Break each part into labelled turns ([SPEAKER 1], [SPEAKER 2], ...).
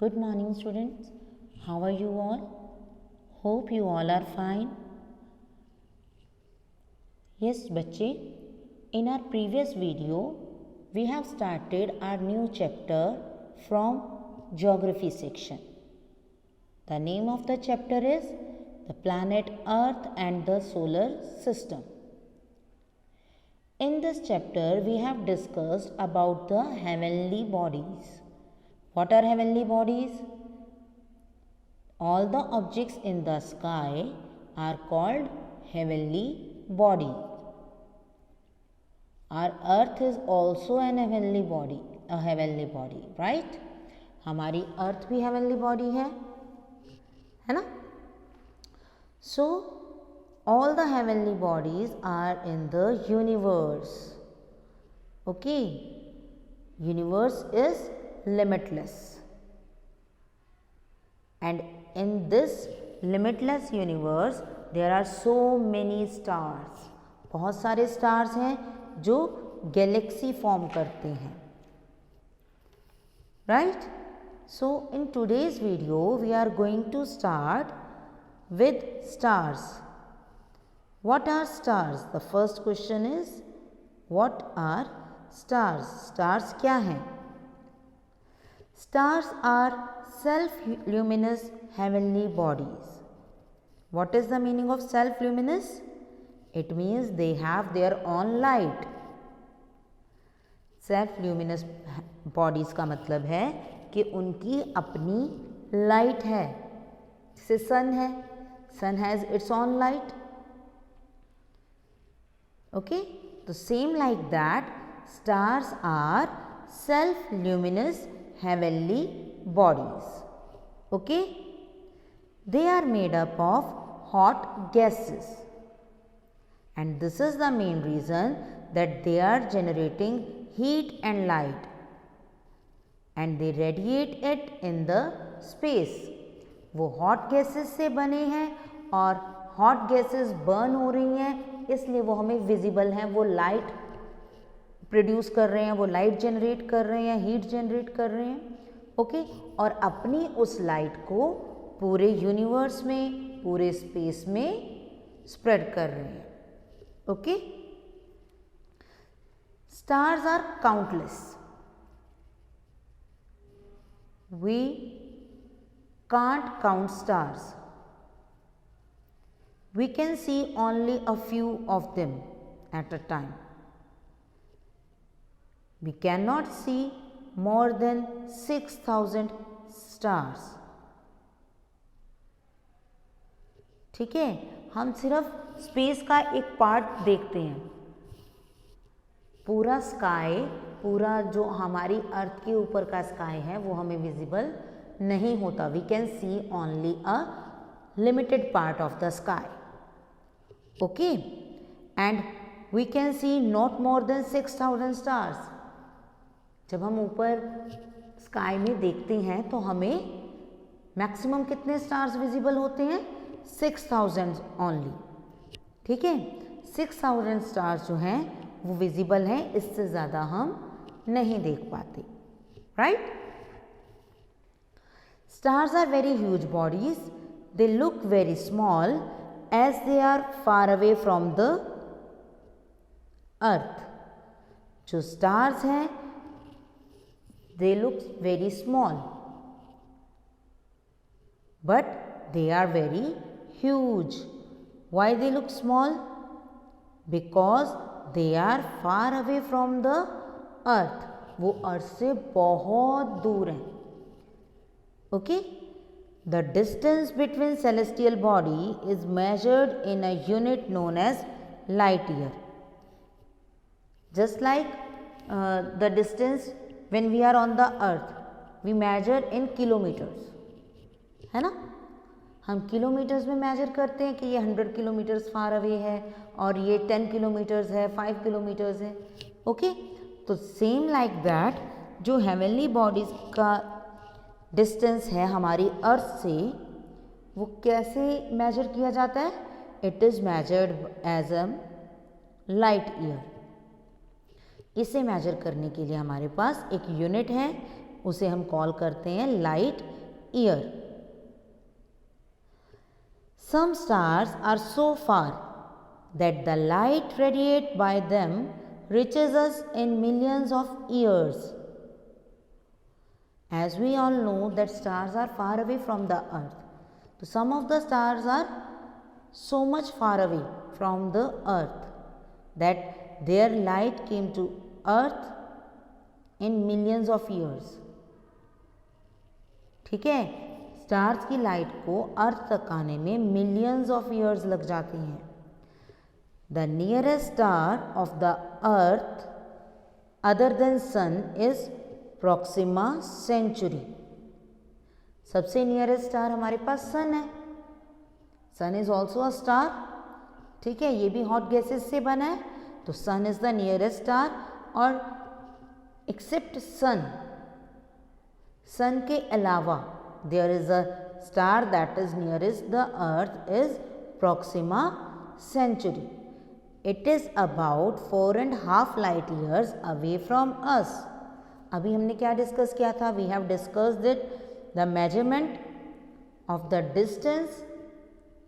[SPEAKER 1] Good morning, students. How are you all? Hope you all are fine. Yes, बच्चे. In our previous video, we have started our new chapter from Geography section. The name of the chapter is The Planet Earth and the Solar System. In this chapter, we have discussed about the heavenly bodies. What are heavenly bodies? All the objects in the sky are called heavenly body. Our earth is also an heavenly body, right? हमारी अर्थ भी heavenly body है ना? So, all the heavenly bodies are in the universe. Okay? Universe is limitless. And in this limitless universe, there are so many stars. बहुत सारे stars हैं जो galaxy form करते हैं. Right? So, in today's video, we are going to start with stars. What are stars? The first question is, what are stars? Stars क्या हैं? Stars are self-luminous heavenly bodies. What is the meaning of self-luminous? It means they have their own light. Self-luminous bodies का मतलब है कि उनकी अपनी light है. जैसे सन है, sun has its own light. Okay? So same like that, stars are self-luminous heavenly bodies. Okay? They are made up of hot gases. And this is the main reason that they are generating heat and light. And they radiate it in the space. वो hot gases से बने हैं और hot gases burn हो रही हैं, इसलिए वो हमें visible हैं. वो light प्रोड्यूस कर रहे हैं, वो लाइट जनरेट कर रहे हैं, हीट जनरेट कर रहे हैं. ओके? और अपनी उस लाइट को पूरे यूनिवर्स में, पूरे स्पेस में स्प्रेड कर रहे हैं. Okay? Stars are countless. We can't count stars. We can see only a few of them at a time. We cannot see more than 6,000 stars. ठीक है? हम सिर्फ स्पेस का एक पार्ट देखते हैं. पूरा स्काई, पूरा जो हमारी अर्थ के ऊपर का स्काई है वो हमें विजिबल नहीं होता. We can see only a limited part of the sky. Okay? And we can see not more than 6,000 stars. जब हम ऊपर स्काई में देखते हैं तो हमें मैक्सिमम कितने स्टार्स विजिबल होते हैं? 6,000 ओनली. ठीक है? 6,000 स्टार्स जो हैं वो विजिबल हैं, इससे ज़्यादा हम नहीं देख पाते. Right? Stars are very huge bodies. They look very small as they are far away from the earth. जो stars हैं they look very small but they are very huge. Why they look small? Because they are far away from the earth. वो अर्थ से बहुत दूर हैं. Okay? The distance between celestial body is measured in a unit known as light year. Just like the distance when we are on the earth, we measure in kilometers. है ना? हम kilometres में major करते हैं कि ये 100 kilometres far away है और ये 10 किलोमीटर्स है, 5 किलोमीटर्स है. ओके? तो सेम लाइक दैट जो हेवनली बॉडीज का डिस्टेंस है हमारी अर्थ से, वो कैसे मेजर किया जाता है? It is measured as a light year. इसे मेजर करने के लिए हमारे पास एक यूनिट है, उसे हम कॉल करते हैं light year. Some stars are so far that the light radiate by them reaches us in millions of years. As we all know that stars are far away from the earth. So some of the stars are so much far away from the earth that their light came to earth in millions of years. ठीक है, stars की light को अर्थ तक आने में millions of years लग जाते हैं। The nearest star of the earth other than sun is Proxima Centauri. सबसे नियरेस्ट स्टार हमारे पास सन है। सन इज ऑल्सो अ स्टार, ठीक है, ये भी हॉट गैसेस से बना है, तो sun is the nearest star. और एक्सेप्ट सन, सन के अलावा there is a star that is nearest the earth is Proxima Centauri. It is about 4.5 light years away from us. अभी हमने क्या डिस्कस किया था? We have discussed it. The measurement of the distance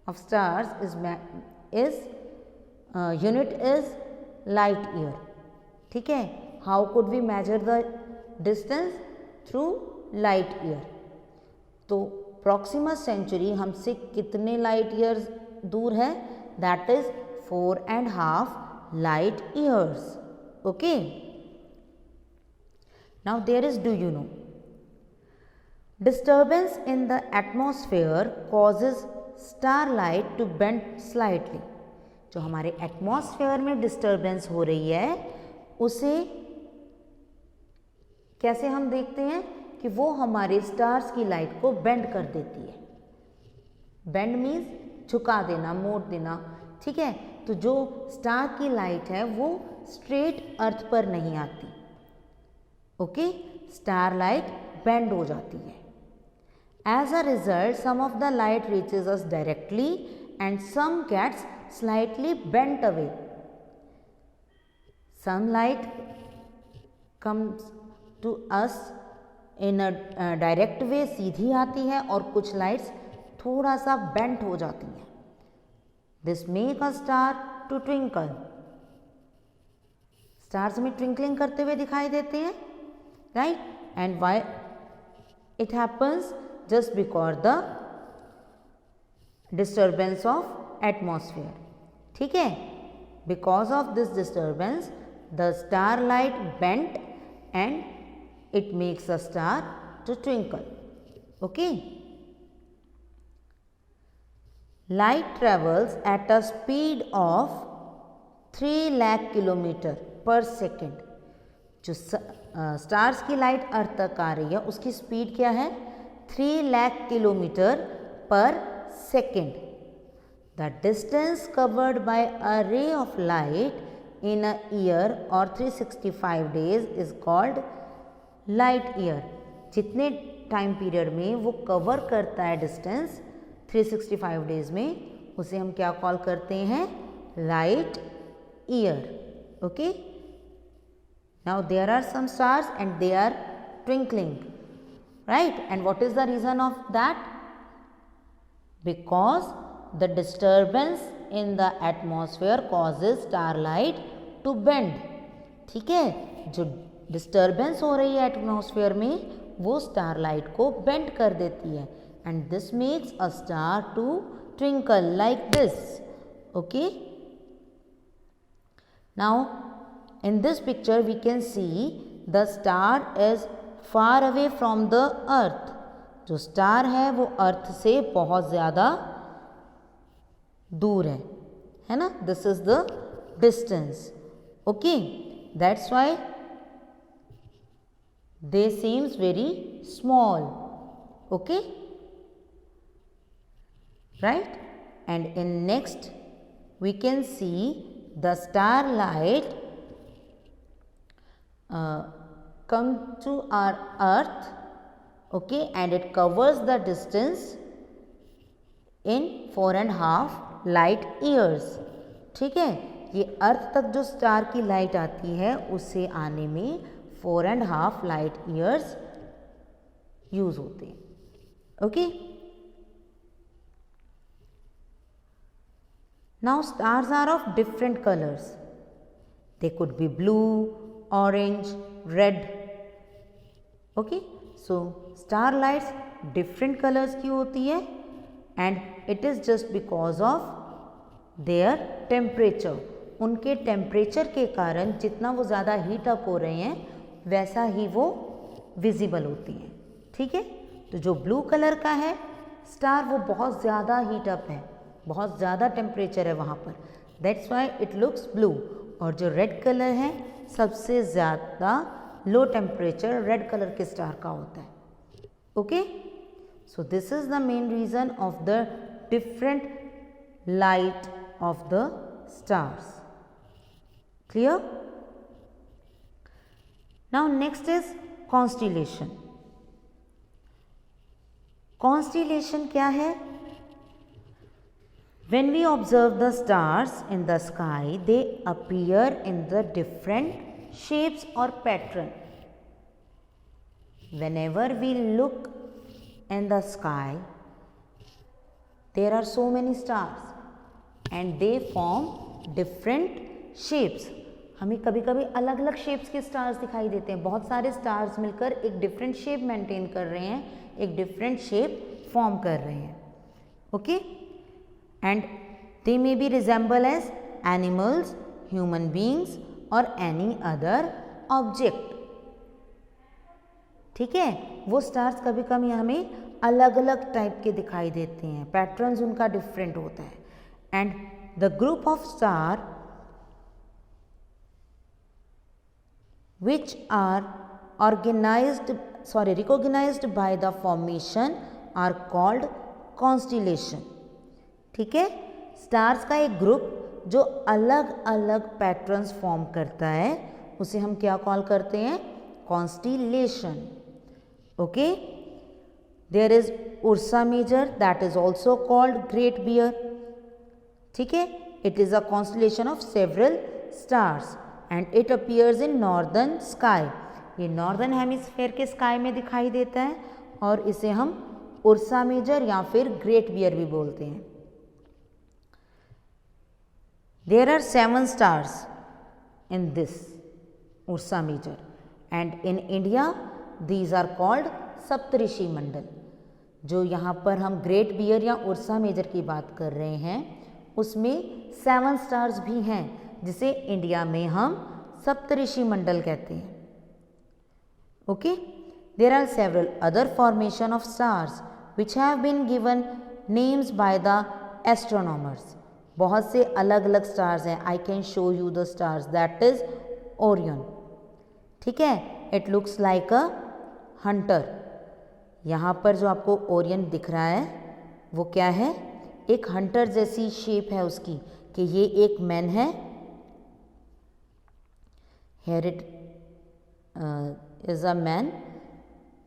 [SPEAKER 1] of stars is unit is light year. ठीक है? How could we measure the distance? Through light year. तो Proxima Centauri हमसे कितने light years दूर है? That is 4.5 light years. Okay. Now there is, do you know, disturbance in the atmosphere causes starlight to bend slightly. जो हमारे atmosphere में disturbance हो रही है उसे कैसे हम देखते हैं कि वो हमारे स्टार्स की लाइट को बेंड कर देती है। बेंड मीन्स झुका देना, मोड़ देना, ठीक है। तो जो स्टार की लाइट है वो स्ट्रेट अर्थ पर नहीं आती, ओके, स्टार लाइट बेंड हो जाती है। As a result some of the light reaches us directly and some gets slightly bent away. Some light comes to us in a direct way, सीधी आती है, और कुछ लाइट्स थोड़ा सा बेंट हो जाती हैं। This make a star to twinkle. Stars में ट्विंकलिंग करते हुए दिखाई देते हैं, right. And why it happens? Just because the disturbance of atmosphere, ठीक है। Because of this disturbance the star light bent and it makes a star to twinkle. Okay. Light travels at a speed of 3 lakh kilometer per second. जो stars की light अर्थ तक आ रही है उसकी speed क्या है? 3 लाख किलोमीटर पर second. The distance covered by a ray of light in a year और 365 days is called light year. जितने टाइम पीरियड में वो कवर करता है डिस्टेंस 365 डेज में, उसे हम क्या कॉल करते हैं? Light year. Okay. Now there are some stars and they are twinkling, right. And what is the reason of that? Because the disturbance in the atmosphere causes starlight to bend. ठीक है, जो disturbance हो रही है atmosphere में वो starlight को bend कर देती है, and this makes a star to twinkle like this. Okay. Now in this picture we can see the star is far away from the earth. जो स्टार है वो अर्थ से बहुत ज़्यादा दूर है ना। This is the distance. Okay, that's why they seems very small. Okay, right. And in next we can see the starlight come to our earth, okay, and it covers the distance in 4.5 light years. ठीक है, ये अर्थ तक जो star की light आती है उसे आने में 4.5 लाइट ईयर्स यूज होते हैं. Okay. Now stars are of different colours. They could be blue, orange, red. Okay. So star lights different colours की होती है and it is just because of their temperature. उनके टेम्परेचर के कारण जितना वो ज़्यादा हीट अप हो रहे हैं वैसा ही वो विजिबल होती हैं. ठीक है. तो जो ब्लू कलर का है स्टार वो बहुत ज़्यादा हीट अप है, बहुत ज़्यादा टेम्परेचर है वहाँ पर, that's why it looks blue. और जो रेड कलर है सबसे ज़्यादा लो टेम्परेचर रेड कलर के स्टार का होता है. Okay. So this is the main reason of the different light of the stars. Clear. Now next is constellation. Constellation क्या है? When we observe the stars in the sky, they appear in the different shapes or pattern. Whenever we look in the sky, there are so many stars and they form different shapes. हमें कभी कभी अलग अलग shapes के stars दिखाई देते हैं. बहुत सारे स्टार्स मिलकर एक डिफरेंट शेप मेंटेन कर रहे हैं, एक डिफरेंट शेप फॉर्म कर रहे हैं. Okay. And they may be resemble as animals, human beings or any other object. ठीक है. वो स्टार्स कभी कभी हमें अलग अलग टाइप के दिखाई देते हैं, पैटर्न्स उनका डिफरेंट होता है. And the group of star which are recognized by the formation are called constellation. ठीक है. स्टार्स का एक ग्रुप जो अलग अलग पैटर्न्स फॉर्म करता है उसे हम क्या कॉल करते हैं? Constellation. Okay. There is Ursa Major that is also called Great Bear. ठीक है. It is a constellation of several stars and it appears in northern sky. ये नॉर्दर्न हेमिस्फेयर के स्काई में दिखाई देता है और इसे हम उर्सा मेजर या फिर ग्रेट बियर भी बोलते हैं. There are 7 stars in this Ursa Major and in India these are called सप्तऋषि मंडल. जो यहाँ पर हम ग्रेट बियर या उर्सा मेजर की बात कर रहे हैं उसमें 7 स्टार्स भी हैं जिसे इंडिया में हम सप्तऋषि मंडल कहते हैं. Okay. There are several other formation of stars which have been given names by the astronomers. बहुत से अलग अलग स्टार्स हैं. I can show you the stars that is Orion. ठीक है. It looks like a Hunter. यहाँ पर जो आपको ओरियन दिख रहा है वो क्या है? एक हंटर जैसी शेप है उसकी कि ये एक मैन है. Here it is a man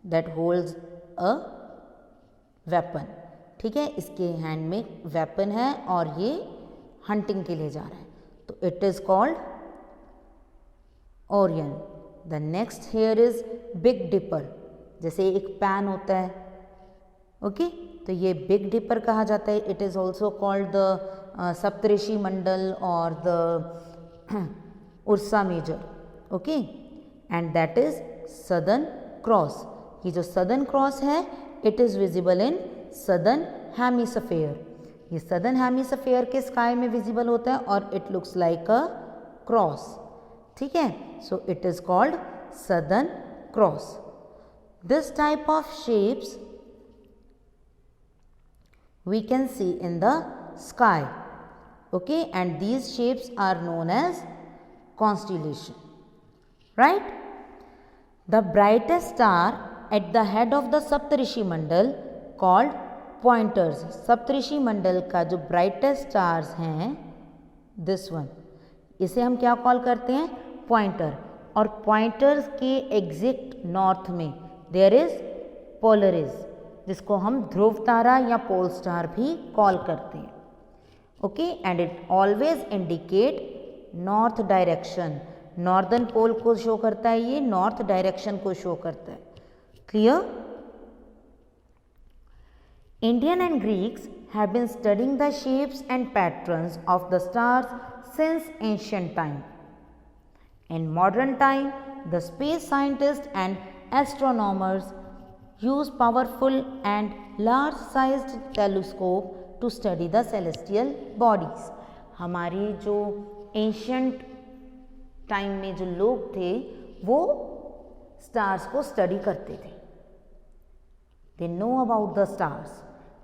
[SPEAKER 1] that holds a weapon. ठीक है. इसके हैंड में वेपन है और ये हंटिंग के लिए जा रहा है. तो it is called Orion. The next here is Big Dipper. जैसे एक पैन होता है. ओके. तो ये बिग डिपर कहा जाता है. It is also called the Saptarishi Mandal और the Ursa Major. Okay. And that is Southern Cross. ये जो सदर्न क्रॉस है it is visible in southern hemisphere. ये सदर्न हेमिस्फीयर के स्काई में विजिबल होता है और it looks like a cross. ठीक है. So it is called Southern Cross. This type of shapes we can see in the sky. Okay. And these shapes are known as constellation. Right. The brightest star at the head of the Saptarishi Mandal called pointers. सप्तऋषि मंडल का जो brightest stars हैं this one, इसे हम क्या call करते हैं? Pointer. और pointers के एग्जैक्ट नॉर्थ में देयर इज पोलरिस जिसको हम ध्रुव तारा या पोल स्टार भी कॉल करते हैं. Okay. And it always indicate north direction. Northern pole को शो करता है, ये नॉर्थ डायरेक्शन को शो करता है. Clear. Indian and Greeks have been studying the shapes and patterns of the stars since ancient time. In modern time, the space scientists and astronomers use powerful and large-sized telescope to study the celestial bodies. हमारी जो ancient time में जो लोग थे वो stars को study करते थे. They know about the stars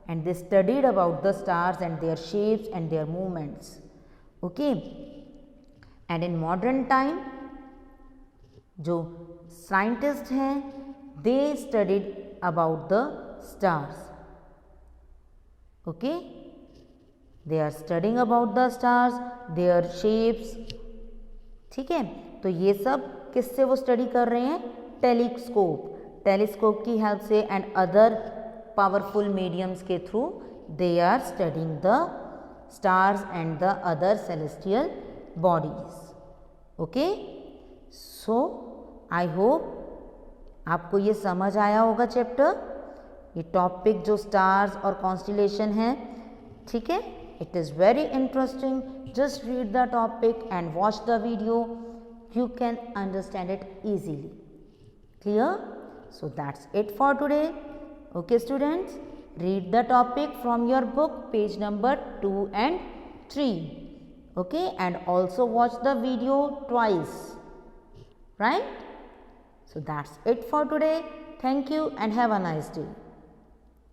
[SPEAKER 1] and they studied about the stars and their shapes and their movements. Okay. And in modern time, जो साइंटिस्ट हैं they studied about the stars. Okay. They are studying about the stars, their shapes. ठीक है, तो ये सब किससे वो study कर रहे हैं? टेलीस्कोप की हेल्प से एंड अदर पावरफुल मीडियम्स के through they are studying the stars and the other celestial bodies. Okay, so I hope आपको ये समझ आया होगा चैप्टर. ये टॉपिक जो स्टार्स और कॉन्स्टिलेशन है, ठीक है, it is very interesting. Just read the topic and watch the video. You can understand it easily. Clear? So that's it for today. Okay students, read the topic from your book page number 2 and 3. Okay, and also watch the video twice. Right? So that's it for today. Thank you and have a nice day.